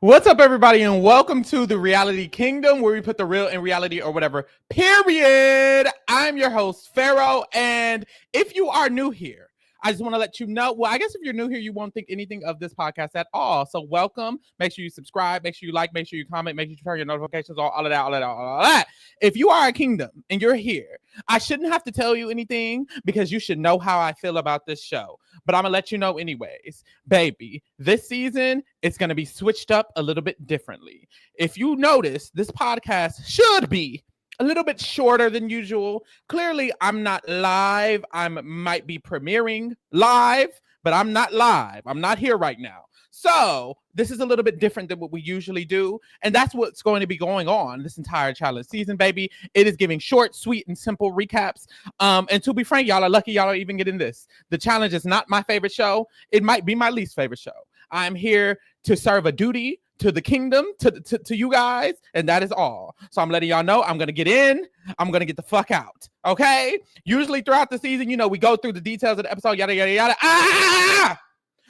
What's up, everybody, and welcome to the Reality Kingdom, where we put the real in reality or whatever, period. I'm your host, Pharaoh, and if you are new here, I just want to let you know, well, I guess if you're new here, you won't think anything of this podcast at all. So welcome. Make sure you subscribe. Make sure you like. Make sure you comment. Make sure you turn your notifications on, all of that. If you are a kingdom and you're here, I shouldn't have to tell you anything because you should know how I feel about this show. But I'm going to let you know anyways. Baby, this season, it's going to be switched up a little bit differently. If you notice, this podcast should be a little bit shorter than usual. Clearly, I'm not live. I might be premiering live, but I'm not live. I'm not here right now. So this is a little bit different than what we usually do. And that's what's going to be going on this entire challenge season, baby. It is giving short, sweet, and simple recaps. And to be frank, y'all are lucky y'all are even getting this. The challenge is not my favorite show. It might be my least favorite show. I'm here to serve a duty to the kingdom, to you guys, and that is all. So I'm letting y'all know I'm going to get in. I'm going to get the fuck out, okay? Usually throughout the season, you know, we go through the details of the episode, yada, yada, yada.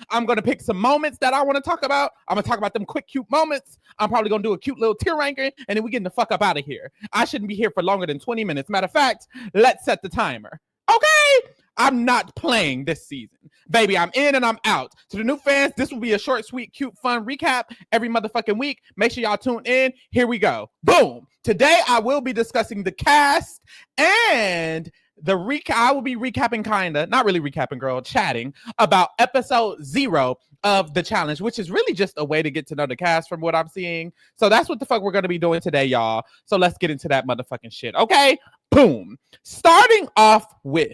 I'm going to pick some moments that I want to talk about. I'm going to talk about them quick, cute moments. I'm probably going to do a cute little tear ranking, and then we getting the fuck up out of here. I shouldn't be here for longer than 20 minutes. Matter of fact, let's set the timer, okay? I'm not playing this season. Baby, I'm in and I'm out. To the new fans, this will be a short, sweet, cute, fun recap every motherfucking week. Make sure y'all tune in. Here we go. Boom. Today, I will be discussing the cast and the recap. I will be recapping, not really recapping, girl, chatting about episode 0 of the challenge, which is really just a way to get to know the cast from what I'm seeing. So that's what the fuck we're going to be doing today, y'all. So let's get into that motherfucking shit. Okay? Boom. Starting off with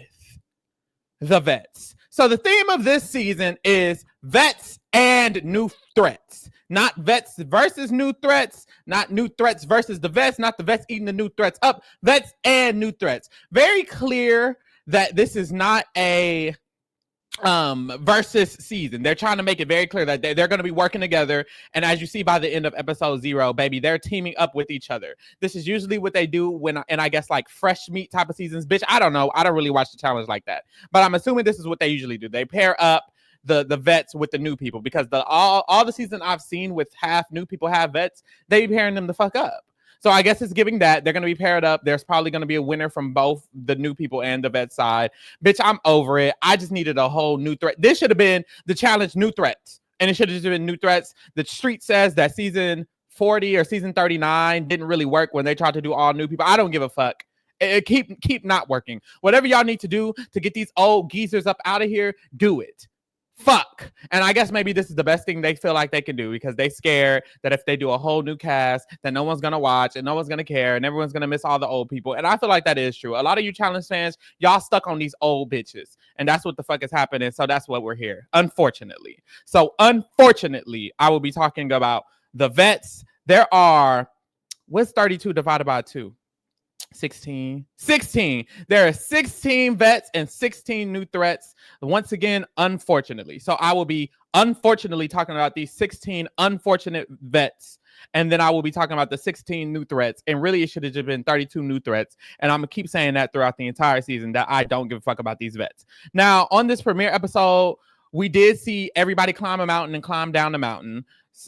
the vets. So the theme of this season is vets and new threats. Not vets versus new threats, not new threats versus the vets, not the vets eating the new threats up, vets and new threats. Very clear that this is not a versus season. They're trying to make it very clear that they're going to be working together, and as you see by the end of episode 0, baby, they're teaming up with each other. This is usually what they do when, and I guess like fresh meat type of seasons, bitch. I don't know, I don't really watch the challenge like that, but I'm assuming this is what they usually do. They pair up the vets with the new people, because all the season I've seen with half new people, half vets, they be pairing them the fuck up. So I guess it's giving that. They're going to be paired up. There's probably going to be a winner from both the new people and the vet side. Bitch, I'm over it. I just needed a whole new threat. This should have been the challenge new threats. And it should have just been new threats. The street says that season 40 or season 39 didn't really work when they tried to do all new people. I don't give a fuck. It keep not working. Whatever y'all need to do to get these old geezers up out of here, do it. Fuck. And I guess maybe this is the best thing they feel like they can do, because they scared that if they do a whole new cast, that no one's gonna watch and no one's gonna care and everyone's gonna miss all the old people. And I feel like that is true. A lot of you challenge fans, y'all stuck on these old bitches, and that's what the fuck is happening. So that's what we're here, unfortunately. So unfortunately, I will be talking about the vets. There are, what's 32 divided by 2? 16. There are 16 vets and 16 new threats. Once again, unfortunately. So I will be unfortunately talking about these 16 unfortunate vets. And then I will be talking about the 16 new threats. And really, it should have just been 32 new threats. And I'm going to keep saying that throughout the entire season, that I don't give a fuck about these vets. Now, on this premiere episode, we did see everybody climb a mountain and climb down the mountain.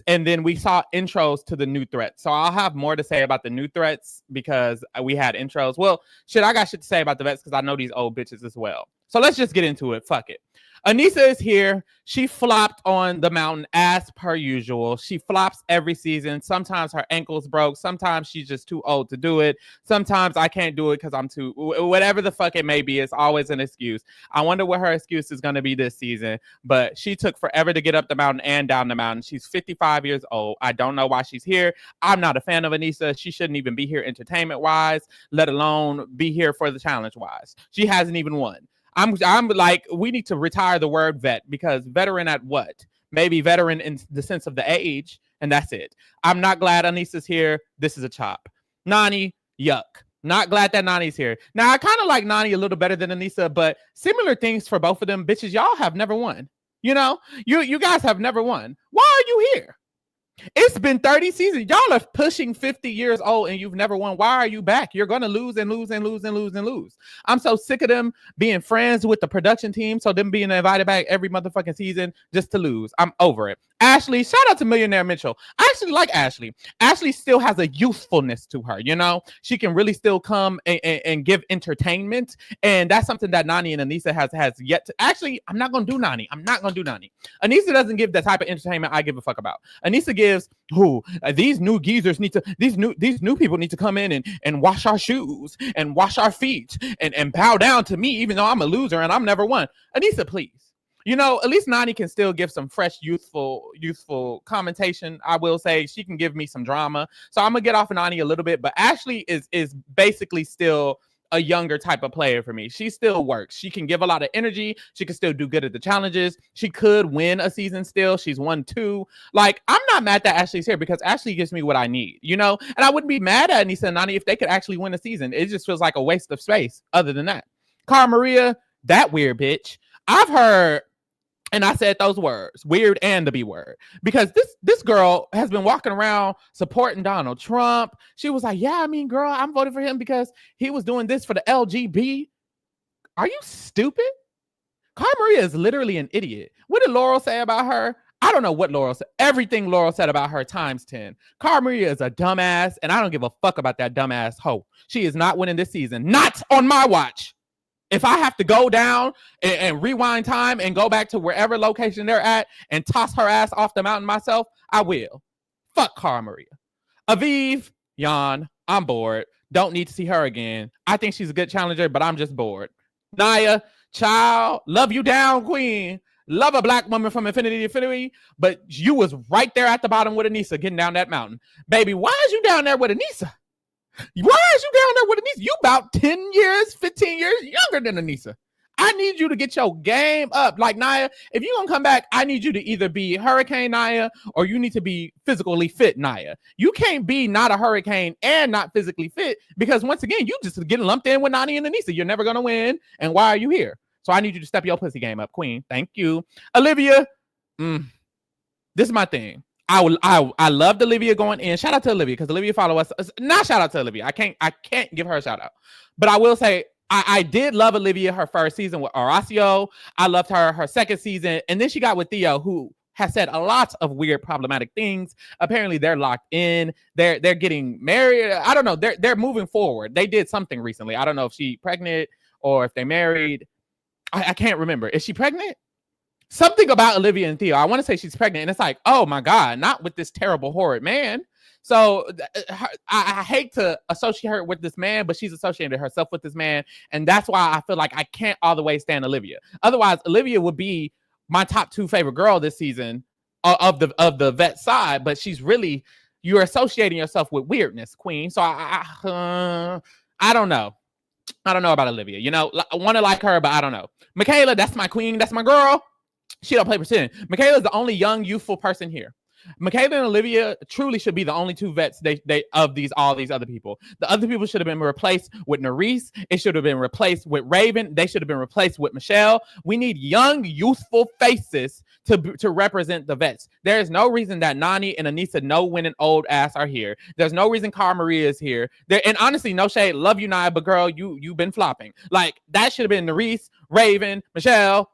And then we saw intros to the new threats. So I'll have more to say about the new threats because we had intros. Well, shit, I got shit to say about the vets because I know these old bitches as well. So let's just get into it. Fuck it. Anissa is here. She flopped on the mountain as per usual. She flops every season. Sometimes her ankle's broke. Sometimes she's just too old to do it. Sometimes I can't do it because I'm too, whatever the fuck it may be, it's always an excuse. I wonder what her excuse is going to be this season, but she took forever to get up the mountain and down the mountain. She's 55 years old. I don't know why she's here. I'm not a fan of Anissa. She shouldn't even be here entertainment wise, let alone be here for the challenge wise. She hasn't even won. I'm like, we need to retire the word vet, because veteran at what? Maybe veteran in the sense of the age, and that's it. I'm not glad Anissa's here. This is a chop. Nani, yuck. Not glad that Nani's here. Now, I kind of like Nani a little better than Anissa, but similar things for both of them. Bitches, y'all have never won. You know, you guys have never won. Why are you here? It's been 30 seasons. Y'all are pushing 50 years old and you've never won. Why are you back? You're going to lose and lose and lose and lose and lose. I'm so sick of them being friends with the production team. So them being invited back every motherfucking season just to lose. I'm over it. Ashley, shout out to Millionaire Mitchell. I actually like Ashley. Ashley still has a youthfulness to her, you know? She can really still come and give entertainment. And that's something that Nani and Anissa has yet to. Actually, I'm not going to do Nani. I'm not going to do Nani. Anissa doesn't give the type of entertainment I give a fuck about. Anissa gives, these new geezers need to, these new people need to come in and wash our shoes and wash our feet and bow down to me, even though I'm a loser and I'm never won. Anissa, please. You know, at least Nani can still give some fresh, youthful commentation. I will say she can give me some drama. So I'm gonna get off of Nani a little bit, but Ashley is basically still a younger type of player for me. She still works. She can give a lot of energy. She can still do good at the challenges. She could win a season still. She's won 2. Like, I'm not mad that Ashley's here because Ashley gives me what I need, you know? And I wouldn't be mad at Anissa and Nani if they could actually win a season. It just feels like a waste of space other than that. Cara Maria, that weird bitch. I've heard, and I said those words, weird and the B word, because this girl has been walking around supporting Donald Trump. She was like, yeah, I mean, girl, I'm voting for him because he was doing this for the LGB. Are you stupid? Cara Maria is literally an idiot. What did Laurel say about her? I don't know what Laurel said. Everything Laurel said about her times 10. Cara Maria is a dumbass, and I don't give a fuck about that dumbass hoe. She is not winning this season. Not on my watch. If I have to go down and rewind time and go back to wherever location they're at and toss her ass off the mountain myself, I will. Fuck Cara Maria. Aviv, yawn. I'm bored. Don't need to see her again. I think she's a good challenger, but I'm just bored. Naya, child, love you down, queen. Love a black woman from infinity to infinity, but you was right there at the bottom with Anissa getting down that mountain. Baby, why is you down there with Anissa? Why is you down there with Anissa? You about 10 years, 15 years younger than Anissa. I need you to get your game up. Like, Naya, if you're going to come back, I need you to either be Hurricane Naya or you need to be physically fit Naya. You can't be not a hurricane and not physically fit because, once again, you just getting lumped in with Nani and Anissa. You're never going to win. And why are you here? So I need you to step your pussy game up, queen. Thank you. Olivia, this is my thing. I loved Olivia going in. Shout out to Olivia because Olivia follow us. Not shout out to Olivia. I can't give her a shout out. But I will say I did love Olivia her first season with Horacio. I loved her second season. And then she got with Theo, who has said a lot of weird, problematic things. Apparently they're locked in. They're getting married. I don't know. They're moving forward. They did something recently. I don't know if she's pregnant or if they married. I can't remember. Is she pregnant? Something about Olivia and Theo. I want to say she's pregnant. And it's like, oh my God, not with this terrible, horrid man. So I hate to associate her with this man, but she's associated herself with this man. And that's why I feel like I can't all the way stand Olivia. Otherwise, Olivia would be my top 2 favorite girl this season of the vet side. But she's really, you're associating yourself with weirdness, queen. So I don't know. I don't know about Olivia. You know, I want to like her, but I don't know. Michaela, that's my queen. That's my girl. She don't play percent. Michaela's the only young, youthful person here. Michaela and Olivia truly should be the only 2 vets of all these other people. The other people should have been replaced with Nerese. It should have been replaced with Raven. They should have been replaced with Michelle. We need young, youthful faces to represent the vets. There is no reason that Nani and Anissa, no winning old ass, are here. There's no reason Cara Maria is here. And honestly, no shade. Love you, Naya, but girl, you've been flopping. Like, that should have been Nerese, Raven, Michelle,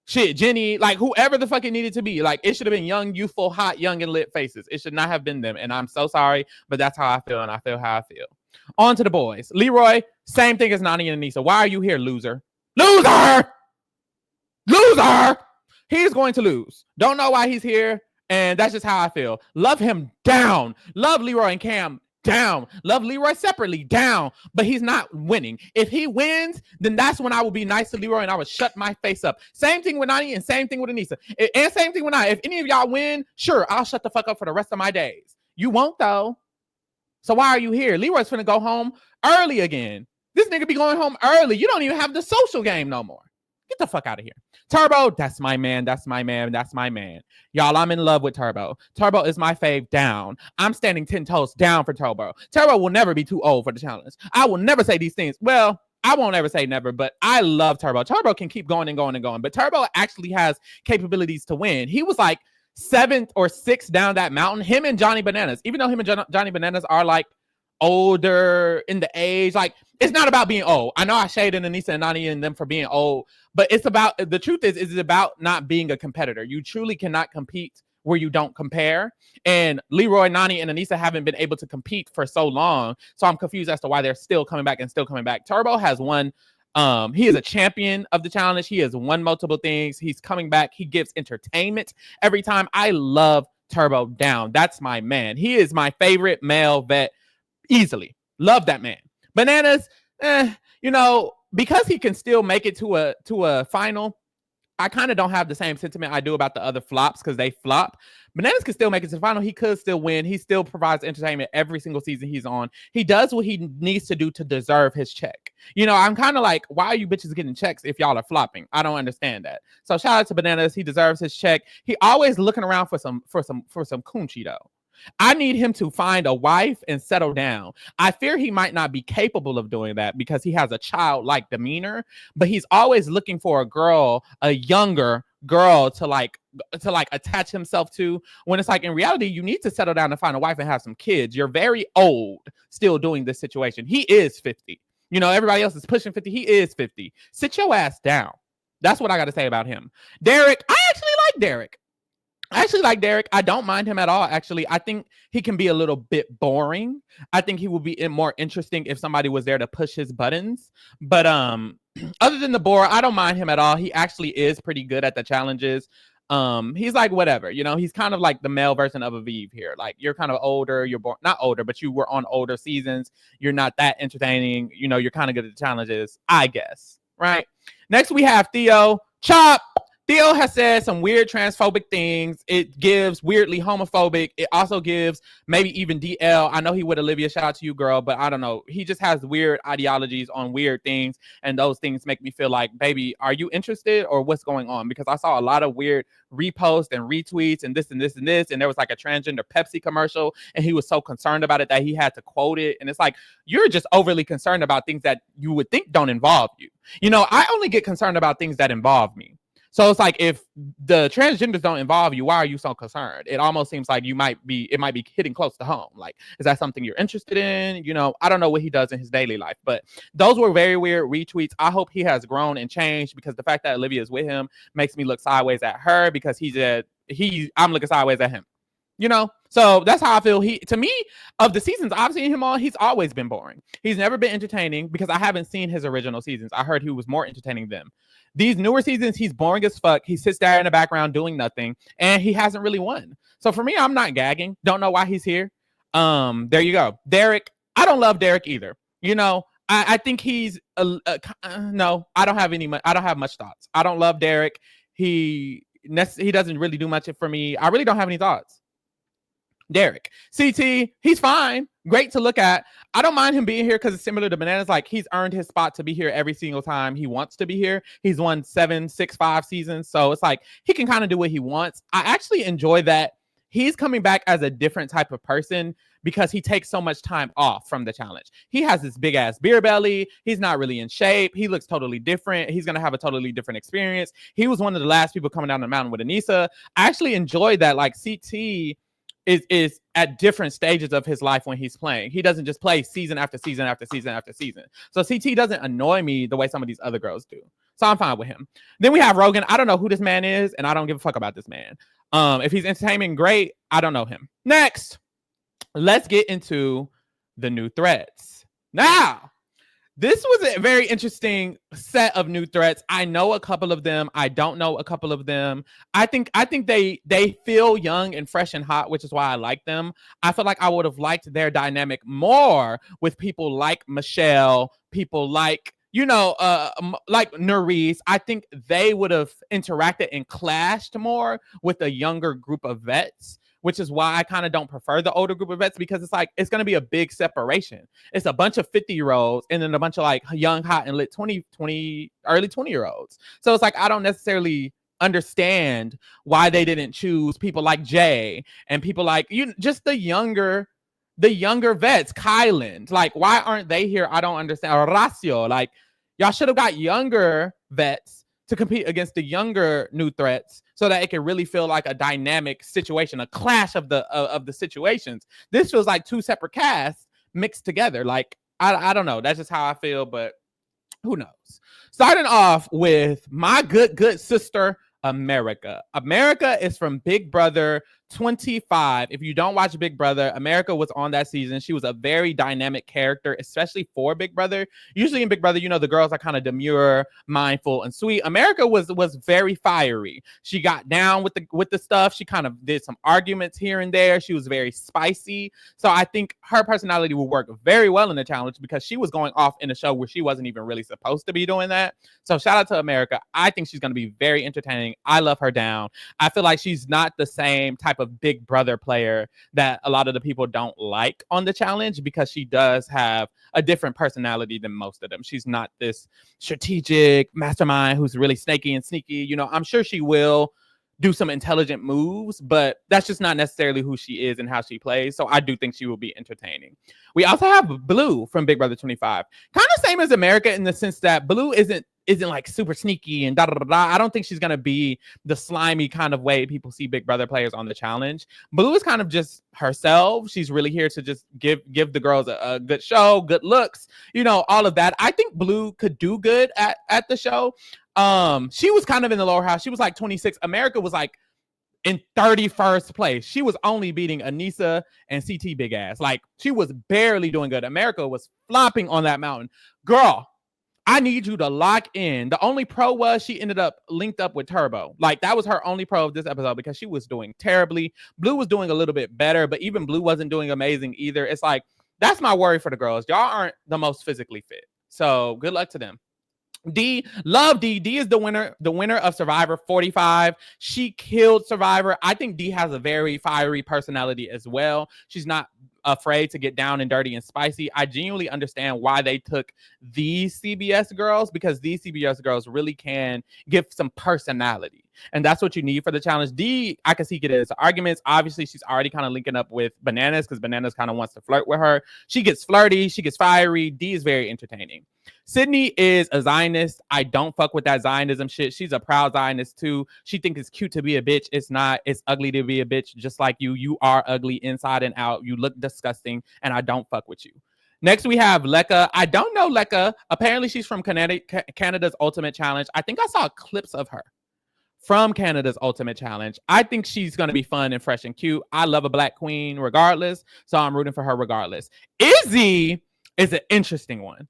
shit, Jenny, like whoever the fuck it needed to be. Like, it should have been young, youthful, hot, young, and lit faces. It should not have been them. And I'm so sorry, but that's how I feel, and I feel how I feel. On to the boys. Leroy, same thing as Nani and Anissa. Why are you here, loser? Loser! Loser! He's going to lose. Don't know why he's here, and that's just how I feel. Love him down. Love Leroy and Cam down. Love Leroy separately down, but he's not winning. If he wins, then that's when I will be nice to Leroy and I would shut my face up. Same thing with Nani and same thing with Anissa. And same thing with Nani. If any of y'all win, sure, I'll shut the fuck up for the rest of my days. You won't, though. So why are you here? Leroy's finna go home early again. This nigga be going home early. You don't even have the social game no more. Get the fuck out of here. Turbo, that's my man. That's my man. That's my man. Y'all, I'm in love with Turbo. Turbo is my fave down. I'm standing 10 toes down for Turbo. Turbo will never be too old for the challenge. I will never say these things. Well, I won't ever say never, but I love Turbo. Turbo can keep going and going and going, but Turbo actually has capabilities to win. He was like 7th or 6th down that mountain. Him and Johnny Bananas, even though him and Johnny Bananas are like older in the age, like, it's not about being old. I know I shaded Anissa and Nani and them for being old, but it's about, the truth is it's about not being a competitor. You truly cannot compete where you don't compare. And Leroy, Nani, and Anissa haven't been able to compete for so long. So I'm confused as to why they're still coming back and still coming back. Turbo has won. He is a champion of the challenge. He has won multiple things. He's coming back. He gives entertainment every time. I love Turbo down. That's my man. He is my favorite male vet easily. Love that man. Bananas, because he can still make it to a final, I kind of don't have the same sentiment I do about the other flops because they flop. Bananas can still make it to the final. He could still win. He still provides entertainment every single season he's on. He does what he needs to do to deserve his check. I'm kind of like, why are you bitches getting checks if y'all are flopping? I don't understand that. So shout out to Bananas. He deserves his check. He always looking around for some coochie though. I need him to find a wife and settle down. I fear he might not be capable of doing that because he has a childlike demeanor, but he's always looking for a younger girl to attach himself to, when it's like in reality you need to settle down and find a wife and have some kids. You're very old still doing this situation. He is 50. Everybody else is pushing 50. He is 50. Sit your ass down. That's what I got to say about him. Derek, I actually like Derek. I don't mind him at all, actually. I think he can be a little bit boring. I think he would be more interesting if somebody was there to push his buttons. But other than the bore, I don't mind him at all. He actually is pretty good at the challenges. He's like whatever, he's kind of like the male version of Aviv here. Like, you're kind of older, you're not older, but you were on older seasons. You're not that entertaining. You're kind of good at the challenges, I guess. Right. Next, we have Theo. Chop. Theo has said some weird transphobic things. It gives weirdly homophobic. It also gives maybe even DL. I know he would Olivia, shout out to you, girl, but I don't know. He just has weird ideologies on weird things, and those things make me feel like, baby, are you interested or what's going on? Because I saw a lot of weird reposts and retweets and this and this and this, and there was like a transgender Pepsi commercial, and he was so concerned about it that he had to quote it. And it's like, you're just overly concerned about things that you would think don't involve you. I only get concerned about things that involve me. So it's like, if the transgenders don't involve you, why are you so concerned? It almost seems like it might be hitting close to home. Like, is that something you're interested in? I don't know what he does in his daily life, but those were very weird retweets. I hope he has grown and changed, because the fact that Olivia is with him makes me look sideways at her, because I'm looking sideways at him. So that's how I feel. To me, of the seasons I've seen him on, he's always been boring. He's never been entertaining, because I haven't seen his original seasons. I heard he was more entertaining than them. These newer seasons, he's boring as fuck. He sits there in the background doing nothing, and he hasn't really won. So for me, I'm not gagging. Don't know why he's here. There you go. Derek, I don't love Derek either. I think he's no. I don't have much thoughts. I don't love Derek. He doesn't really do much for me. I really don't have any thoughts. Derek, CT, he's fine. Great to look at. I don't mind him being here because it's similar to Bananas. Like, he's earned his spot to be here every single time he wants to be here. He's won 7, 6, 5 seasons. So it's like he can kind of do what he wants. I actually enjoy that he's coming back as a different type of person, because he takes so much time off from the challenge. He has this big ass beer belly. He's not really in shape. He looks totally different. He's going to have a totally different experience. He was one of the last people coming down the mountain with Anissa. I actually enjoyed that. Like, CT is at different stages of his life when he's playing. He doesn't just play season after season after season after season. So CT doesn't annoy me the way some of these other girls do. So I'm fine with him. Then we have Rogan. I don't know who this man is, and I don't give a fuck about this man. If he's entertaining, great. I don't know him. Next, let's get into the new threats. Now, this was a very interesting set of new threats. I know a couple of them. I don't know a couple of them. I think they feel young and fresh and hot, which is why I like them. I feel like I would have liked their dynamic more with people like Michelle, people like, like Nerese. I think they would have interacted and clashed more with a younger group of vets, which is why I kind of don't prefer the older group of vets, because it's like, it's going to be a big separation. It's a bunch of 50-year-olds and then a bunch of like young, hot and lit early 20-year-olds. So it's like, I don't necessarily understand why they didn't choose people like Jay and people like, just the younger vets, Kylan. Like, why aren't they here? I don't understand. Horacio, like, y'all should have got younger vets to compete against the younger new threats, so that it can really feel like a dynamic situation, a clash of the situations. This feels like two separate casts mixed together. Like, I don't know. That's just how I feel, but who knows? Starting off with my good sister, America. America is from Big Brother 25. If you don't watch Big Brother, America was on that season. She was a very dynamic character, especially for Big Brother. Usually in Big Brother, you know, the girls are kind of demure, mindful, and sweet. America was very fiery. She got down with the stuff. She kind of did some arguments here and there. She was very spicy. So I think her personality will work very well in the challenge because she was going off in a show where she wasn't even really supposed to be doing that. So shout out to America. I think she's going to be very entertaining. I love her down. I feel like she's not the same type of Big Brother player that a lot of the people don't like on the challenge because she does have a different personality than most of them. She's not this strategic mastermind who's really snaky and sneaky. You know, I'm sure she will do some intelligent moves, but that's just not necessarily who she is and how she plays. So I do think she will be entertaining. We also have Blue from Big Brother 25. Kind of same as America in the sense that Blue isn't like super sneaky and da da da da. I don't think she's gonna be the slimy kind of way people see Big Brother players on the challenge. Blue is kind of just herself. She's really here to just give the girls a good show, good looks, you know, all of that. I think Blue could do good at the show. She was kind of in the lower house. She was like 26. America was like in 31st place. She was only beating Anissa and CT Big Ass. Like, she was barely doing good. America was flopping on that mountain. Girl, I need you to lock in. The only pro was she ended up linked up with Turbo. Like, that was her only pro of this episode because she was doing terribly. Blue was doing a little bit better, but even Blue wasn't doing amazing either. It's like, that's my worry for the girls. Y'all aren't the most physically fit. So good luck to them. D, love D. D is the winner of Survivor 45. She killed Survivor. I think D has a very fiery personality as well. She's not afraid to get down and dirty and spicy. I genuinely understand why they took these CBS girls, because these CBS girls really can give some personality. And that's what you need for the challenge. D, I can see it as arguments. Obviously, she's already kind of linking up with Bananas because Bananas kind of wants to flirt with her. She gets flirty. She gets fiery. D is very entertaining. Sydney is a Zionist. I don't fuck with that Zionism shit. She's a proud Zionist too. She thinks it's cute to be a bitch. It's not. It's ugly to be a bitch, just like you. You are ugly inside and out. You look disgusting, and I don't fuck with you. Next, we have Lekka. I don't know Lekka. Apparently, she's from Canada's Ultimate Challenge. I think I saw clips of her from Canada's Ultimate Challenge. I think she's going to be fun and fresh and cute. I love a black queen regardless, so I'm rooting for her regardless. Izzy is an interesting one.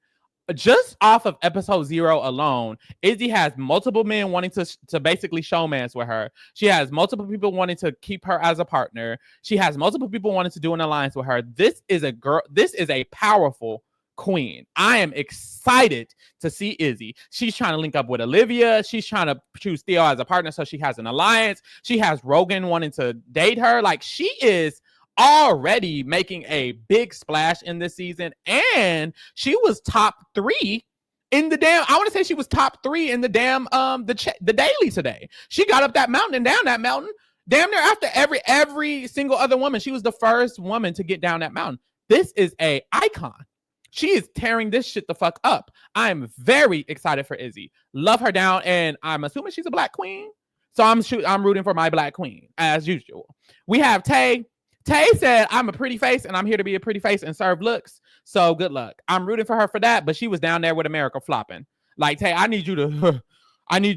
Just off of episode 0 alone, Izzy has multiple men wanting to basically showmance with her. She has multiple people wanting to keep her as a partner. She has multiple people wanting to do an alliance with her. This is a girl. This is a powerful queen. I am excited to see Izzy. She's trying to link up with Olivia. She's trying to choose Theo as a partner so she has an alliance. She has Rogan wanting to date her. Like, she is already making a big splash in this season, and she was top 3 in the damn, I want to say she was top 3 in the damn the daily today. She got up that mountain and down that mountain damn near after every single other woman. She was the first woman to get down that mountain. This is a icon. She is tearing this shit the fuck up. I'm very excited for Izzy. Love her down, and I'm assuming she's a black queen, so I'm rooting for my black queen as usual. We have Tay. Tay said, I'm a pretty face and I'm here to be a pretty face and serve looks. So good luck. I'm rooting for her for that, but she was down there with America flopping. Like, Tay, I need you to,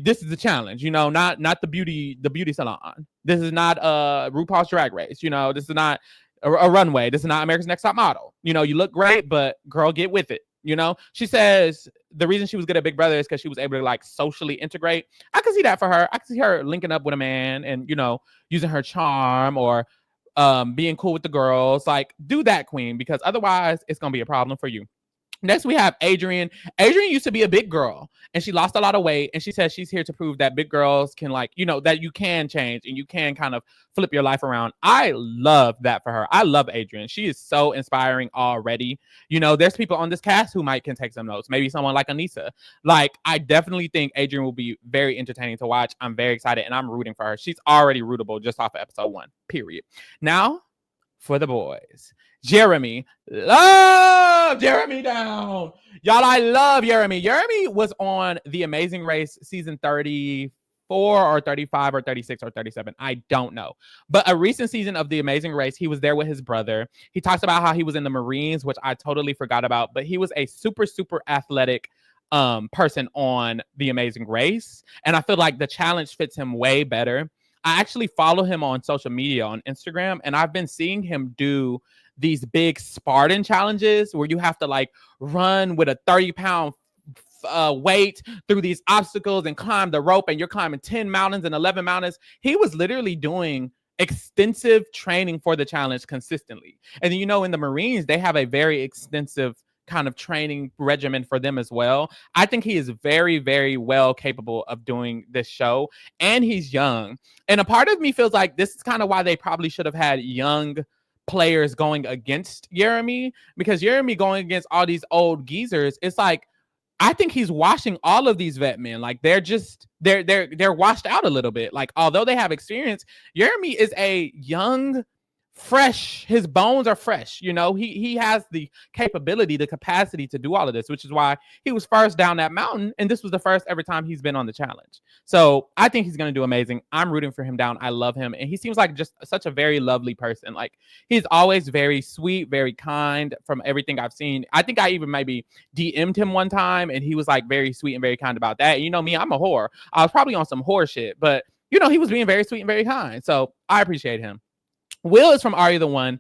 this is the challenge, you know, not the beauty salon. This is not RuPaul's Drag Race. You know, this is not a runway. This is not America's Next Top Model. You know, you look great, but girl, get with it. You know, she says the reason she was good at Big Brother is because she was able to like socially integrate. I can see that for her. I can see her linking up with a man and, you know, using her charm or being cool with the girls. Like, do that, queen, because otherwise it's gonna be a problem for you. Next, we have Adrienne. Adrienne used to be a big girl and she lost a lot of weight. And she says she's here to prove that big girls can, like, you know, that you can change and you can kind of flip your life around. I love that for her. I love Adrienne. She is so inspiring already. You know, there's people on this cast who can take some notes. Maybe someone like Anissa. Like, I definitely think Adrienne will be very entertaining to watch. I'm very excited and I'm rooting for her. She's already rootable just off of episode 1, period. Now, for the boys. Jeremy. Love Jeremy down. Y'all, I love Jeremy. Jeremy was on The Amazing Race season 34 or 35 or 36 or 37. I don't know. But a recent season of The Amazing Race, he was there with his brother. He talks about how he was in the Marines, which I totally forgot about. But he was a super, super athletic person on The Amazing Race. And I feel like the challenge fits him way better. I actually follow him on social media on Instagram, and I've been seeing him do these big Spartan challenges where you have to like run with a 30-pound weight through these obstacles and climb the rope, and you're climbing 10 mountains and 11 mountains. He was literally doing extensive training for the challenge consistently. And then, in the Marines, they have a very extensive kind of training regimen for them as well. I think he is very, very well capable of doing this show, and he's young. And a part of me feels like this is kind of why they probably should have had young players going against Jeremy, because Jeremy going against all these old geezers, it's like, I think he's washing all of these vet men. Like they're washed out a little bit. Like, although they have experience, Jeremy is a young, fresh, his bones are fresh. He has the capability, the capacity to do all of this, which is why he was first down that mountain, and this was the first ever time he's been on the challenge. So I think he's going to do amazing. I'm rooting for him down. I love him, and he seems like just such a very lovely person. Like, he's always very sweet, very kind from everything I've seen. I think I even maybe DM'd him one time, and he was like very sweet and very kind about that. And me, I'm a whore. I was probably on some whore shit, but he was being very sweet and very kind. So I appreciate him. Will is from Are You the One?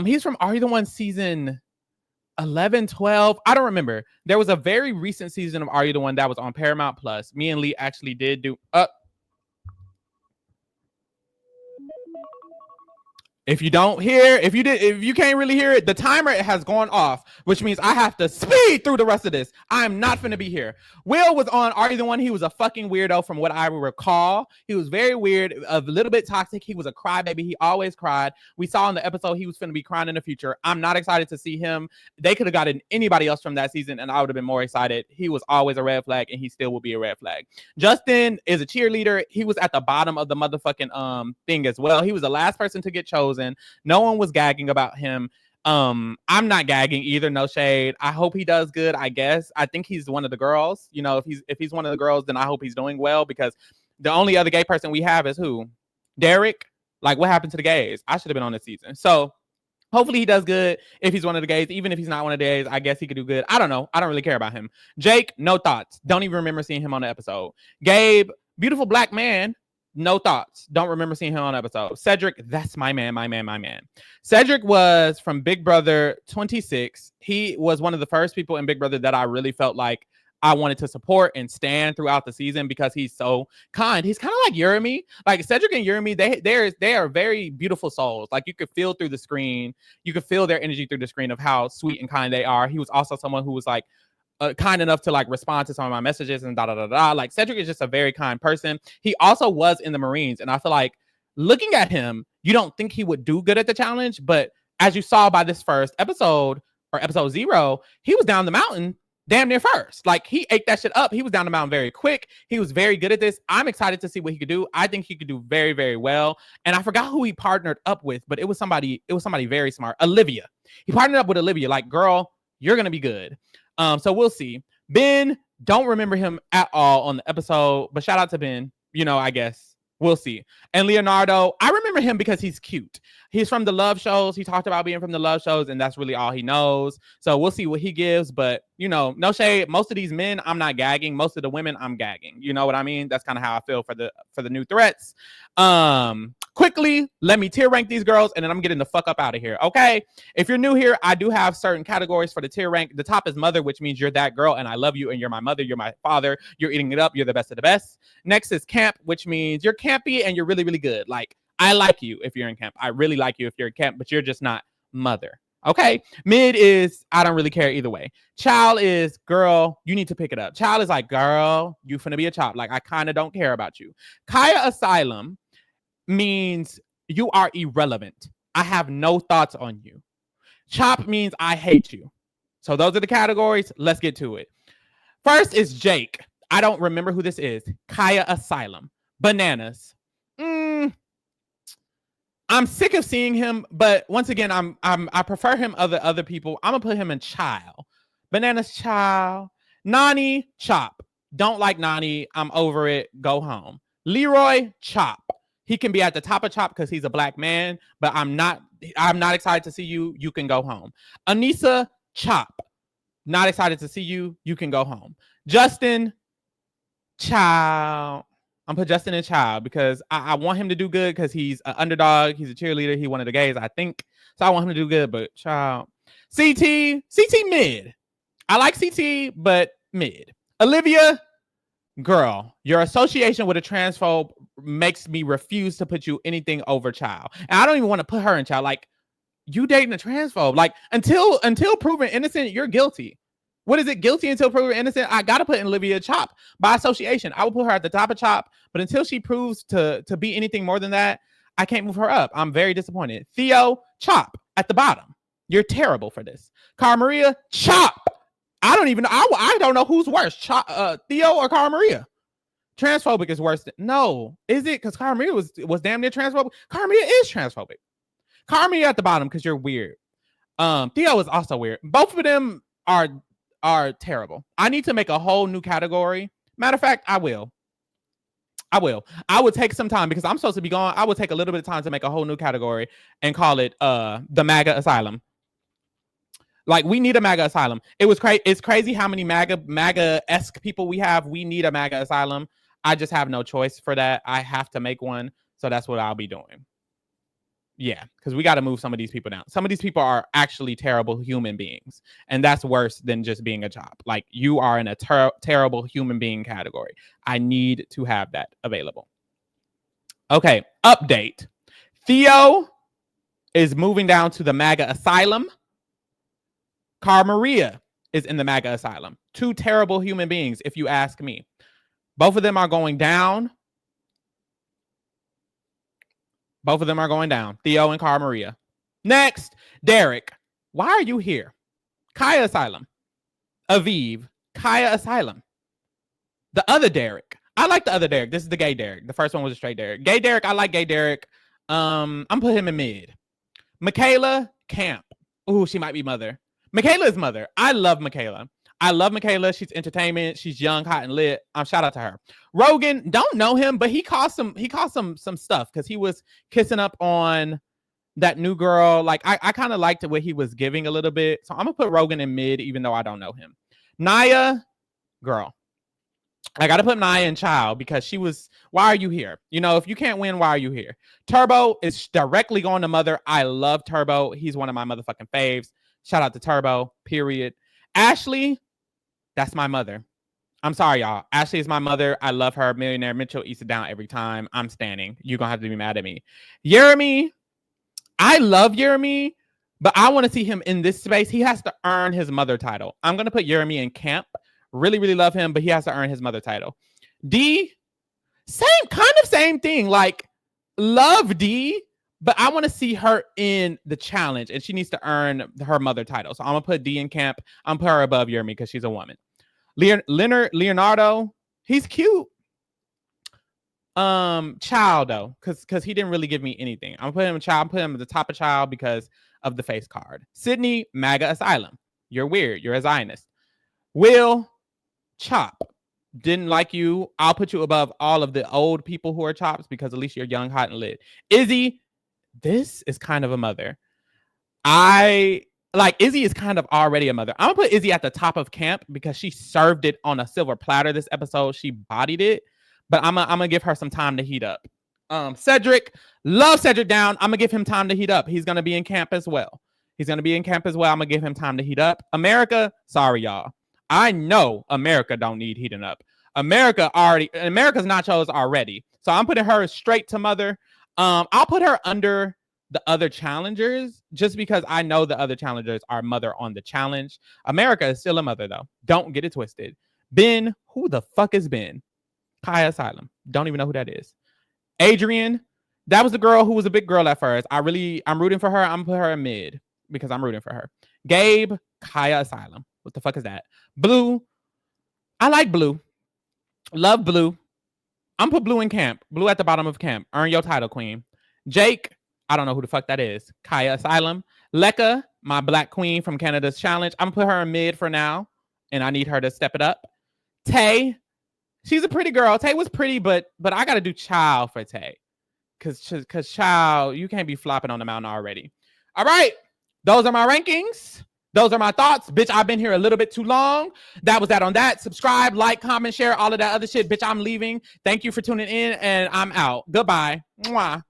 He's from Are You the One season 11, 12. I don't remember. There was a very recent season of Are You the One that was on Paramount Plus. Me and Lee actually did do If you don't hear, if you can't really hear it, the timer has gone off, which means I have to speed through the rest of this. I'm not finna be here. Will was on Are You the One? He was a fucking weirdo from what I recall. He was very weird, a little bit toxic. He was a crybaby. He always cried. We saw in the episode he was finna be crying in the future. I'm not excited to see him. They could have gotten anybody else from that season, and I would have been more excited. He was always a red flag, and he still will be a red flag. Justin is a cheerleader. He was at the bottom of the motherfucking thing as well. He was the last person to get chosen. No one was gagging about him. I'm not gagging either. No shade. I hope he does good. I guess. I think he's one of the girls. If he's one of the girls, then I hope he's doing well, because the only other gay person we have is who? Derek. Like, what happened to the gays? I should have been on this season. So hopefully he does good. If he's one of the gays, even if he's not one of the gays, I guess he could do good. I don't know. I don't really care about him. Jake, no thoughts. Don't even remember seeing him on the episode. Gabe, beautiful black man. No thoughts. Don't remember seeing him on episode. Cedric, that's my man. Cedric was from Big Brother 26. He was one of the first people in Big Brother that I really felt like I wanted to support and stand throughout the season, because he's so kind. He's kind of like Jeremy. Like, Cedric and Jeremy, they are very beautiful souls. Like, you could feel through the screen. You could feel their energy through the screen of how sweet and kind they are. He was also someone who was like, kind enough to like respond to some of my messages and Like, Cedric is just a very kind person. He also was in the Marines, and I feel like looking at him, you don't think he would do good at the challenge, but as you saw by this first episode, or episode 0, he was down the mountain damn near first. Like, he ate that shit up. He was down the mountain very quick. He was very good at this. I'm excited to see what he could do. I think he could do very, very well. And I forgot who he partnered up with, but it was somebody very smart. Olivia. He partnered up with Olivia. Like, girl, you're gonna be good. So we'll see. Ben, don't remember him at all on the episode, but shout out to Ben. I guess we'll see. And Leonardo, I remember him because he's cute. He's from the Love shows. He talked about being from the Love shows, and that's really all he knows. So we'll see what he gives. But no shade. Most of these men, I'm not gagging. Most of the women, I'm gagging. You know what I mean? That's kind of how I feel for the new threats. Quickly, let me tier rank these girls, and then I'm getting the fuck up out of here. Okay. If you're new here, I do have certain categories for the tier rank. The top is mother, which means you're that girl, and I love you, and you're my mother, you're my father, you're eating it up, you're the best of the best. Next is camp, which means you're campy and you're really, really good. Like, I like you if you're in camp. I really like you if you're in camp, but you're just not mother. Okay. Mid is I don't really care either way. Child is girl, you need to pick it up. Child is like, girl, you finna be a child. Like, I kind of don't care about you. Kaya Asylum means you are irrelevant. I have no thoughts on you. Chop means I hate you. So those are the categories. Let's get to it. First is Jake. I don't remember who this is. Kaya Asylum. Bananas. I'm sick of seeing him, but once again, I prefer him other people. I'm gonna put him in child. Bananas, child. Nani, chop. Don't like Nani. I'm over it. Go home. Leroy, chop. He can be at the top of chop because he's a black man, but I'm not excited to see you. You can go home. Anissa, chop. Not excited to see you. You can go home. Justin, child. I'm put Justin in child because I want him to do good because he's an underdog. He's a cheerleader. He one of the gays, I think. So I want him to do good, but child. CT mid. I like CT, but mid. Olivia, girl, your association with a transphobe makes me refuse to put you anything over child. And I don't even want to put her in child. Like, you dating a transphobe. Like, until proven innocent, you're guilty. What is it? Guilty until proven innocent? I gotta put in Olivia Chop by association. I will put her at the top of Chop, but until she proves to be anything more than that, I can't move her up. I'm very disappointed. Theo, Chop at the bottom. You're terrible for this. Cara Maria, Chop. I don't even know. I don't know who's worse, Theo or Cara Maria. Transphobic is worse. No, is it? Because Cara Maria was damn near transphobic. Cara Maria is transphobic. Cara Maria at the bottom because you're weird. Theo is also weird. Both of them are terrible. I need to make a whole new category. Matter of fact, I will. I would take some time because I'm supposed to be gone. I would take a little bit of time to make a whole new category and call it the MAGA Asylum. Like, we need a MAGA asylum. It's crazy how many MAGA-esque people we have. We need a MAGA asylum. I just have no choice for that. I have to make one. So that's what I'll be doing. Yeah, because we got to move some of these people down. Some of these people are actually terrible human beings. And that's worse than just being a job. Like, you are in a terrible human being category. I need to have that available. Okay, update. Theo is moving down to the MAGA asylum. Cara Maria is in the MAGA asylum. Two terrible human beings, if you ask me. Both of them are going down. Both of them are going down. Theo and Cara Maria. Next, Derek. Why are you here? Kaya Asylum. Aviv. Kaya Asylum. The other Derek. I like the other Derek. This is the gay Derek. The first one was a straight Derek. Gay Derek. I like gay Derek. I'm putting him in mid. Michaela Camp. Ooh, she might be mother. Michaela is mother. I love Michaela. She's entertainment. She's young, hot, and lit. Shout out to her. Rogan, don't know him, but he caused some stuff because he was kissing up on that new girl. Like, I kind of liked what he was giving a little bit. So I'm gonna put Rogan in mid, even though I don't know him. Naya, girl. I gotta put Naya in child because she was. Why are you here? You know, if you can't win, why are you here? Turbo is directly going to mother. I love Turbo. He's one of my motherfucking faves. Shout out to Turbo, period. Ashley, that's my mother. I'm sorry, y'all. Ashley is my mother. I love her. Millionaire Mitchell eats it down every time. I'm standing. You're going to have to be mad at me. Jeremy, I love Jeremy, but I want to see him in this space. He has to earn his mother title. I'm going to put Jeremy in camp. Really, really love him, but he has to earn his mother title. D, same thing. Like, love D, but I want to see her in the challenge, and she needs to earn her mother title. So I'm going to put D in camp. I'm going to put her above Jeremy because she's a woman. Leonardo, he's cute. Child, though, because he didn't really give me anything. I'm going to put him in child. I'm putting him at the top of child because of the face card. Sydney, MAGA Asylum. You're weird. You're a Zionist. Will, Chop. Didn't like you. I'll put you above all of the old people who are Chops because at least you're young, hot, and lit. Izzy, this is kind of a mother. Izzy is kind of already a mother. I'm gonna put Izzy at the top of camp because she served it on a silver platter this episode. She bodied it, but I'm gonna give her some time to heat up. Cedric, love Cedric down. I'm gonna give him time to heat up. He's gonna be in camp as well. I'm gonna give him time to heat up. America, sorry y'all. I know America don't need heating up. America's nachos already. So I'm putting her straight to mother. I'll put her under the other challengers just because I know the other challengers are mother on the challenge. America is still a mother, though. Don't get it twisted. Ben, who the fuck is Ben? Kaya Asylum. Don't even know who that is. Adrian, that was the girl who was a big girl at first. I'm rooting for her. I'm gonna put her in mid because I'm rooting for her. Gabe, Kaya Asylum. What the fuck is that? Blue, I like Blue. Love Blue. I'm put Blue in camp. Blue at the bottom of camp. Earn your title, queen. Jake, I don't know who the fuck that is. Kaya Asylum. Lekka, my black queen from Canada's challenge. I'm gonna put her in mid for now, and I need her to step it up. Tay, she's a pretty girl. Tay was pretty, but I gotta do child for Tay, cause child, you can't be flopping on the mountain already. All right, those are my rankings. Those are my thoughts. Bitch, I've been here a little bit too long. That was that on that. Subscribe, like, comment, share, all of that other shit. Bitch, I'm leaving. Thank you for tuning in, and I'm out. Goodbye. Mwah.